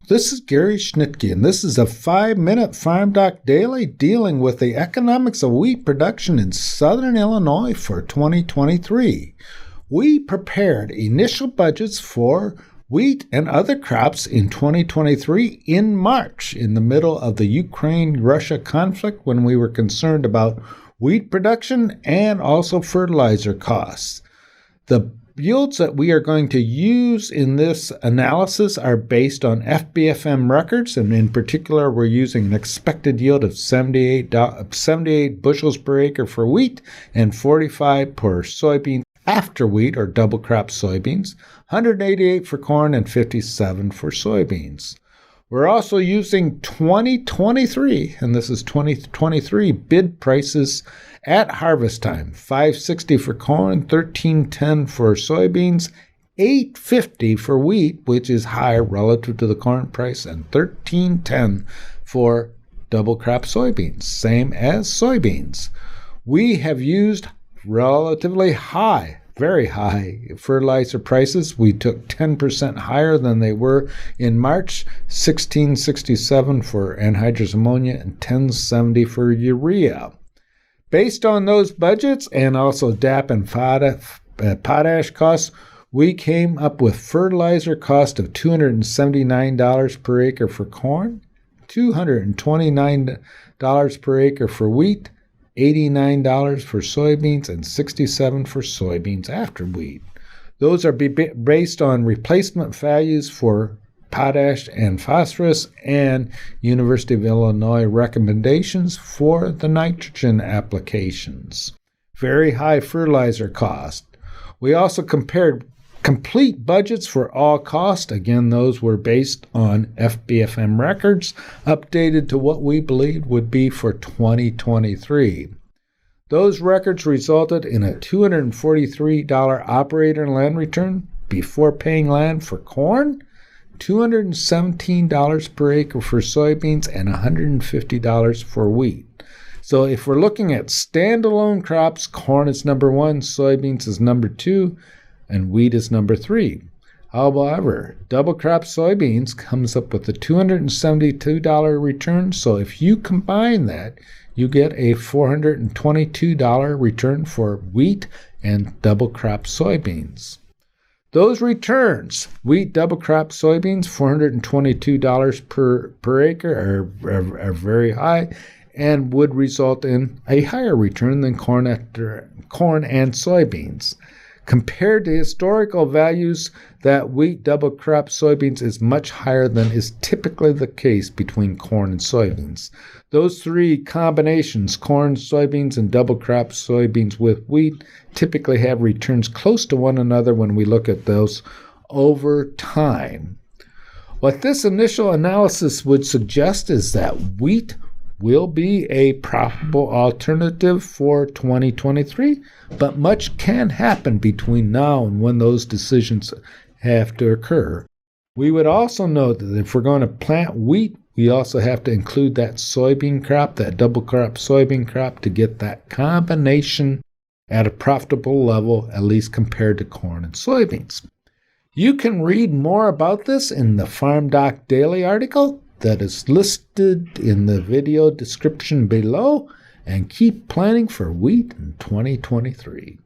This is Gary Schnitkey, and this is a 5-minute Farm Doc Daily dealing with the economics of wheat production in southern Illinois for 2023. We prepared initial budgets for wheat and other crops in 2023 in March, in the middle of the Ukraine-Russia conflict, when we were concerned about wheat production and also fertilizer costs. The yields that we are going to use in this analysis are based on FBFM records, and in particular, we're using an expected yield of 78 bushels per acre for wheat and 45 per soybean after wheat or double crop soybeans, 188 for corn and 57 for soybeans. We're also using 2023, and this is 2023 bid prices at harvest time. $5.60 for corn, $13.10 for soybeans, $8.50 for wheat, which is high relative to the corn price, and $13.10 for double crop soybeans, same as soybeans. We have used relatively high, very high fertilizer prices. We took 10% higher than they were in March, $16.67 for anhydrous ammonia and $10.70 for urea. Based on those budgets and also DAP and potash costs, we came up with fertilizer cost of $279 per acre for corn, $229 per acre for wheat, $89 for soybeans, and $67 for soybeans after wheat. Those are based on replacement values for potash and phosphorus and University of Illinois recommendations for the nitrogen applications. Very high fertilizer cost. We also compared complete budgets for all cost. Again, those were based on FBFM records, updated to what we believed would be for 2023. Those records resulted in a $243 operator land return before paying land for corn, $217 per acre for soybeans, and $150 for wheat. So if we're looking at standalone crops, corn is number 1, soybeans is number 2, and wheat is number 3. However, double crop soybeans comes up with a $272 return, so if you combine that, you get a $422 return for wheat and double crop soybeans. Those returns, wheat, double crop soybeans, $422 per acre are very high and would result in a higher return than corn and soybeans. Compared to historical values, that wheat, double crop soybeans is much higher than is typically the case between corn and soybeans. Those three combinations, corn, soybeans, and double crop soybeans with wheat, typically have returns close to one another when we look at those over time. What this initial analysis would suggest is that wheat will be a profitable alternative for 2023, but much can happen between now and when those decisions have to occur. We would also note that if we're going to plant wheat, we also have to include that soybean crop, that double crop soybean crop, to get that combination at a profitable level, at least compared to corn and soybeans. You can read more about this in the Farm Doc Daily article that is listed in the video description below, and keep planning for wheat in 2023.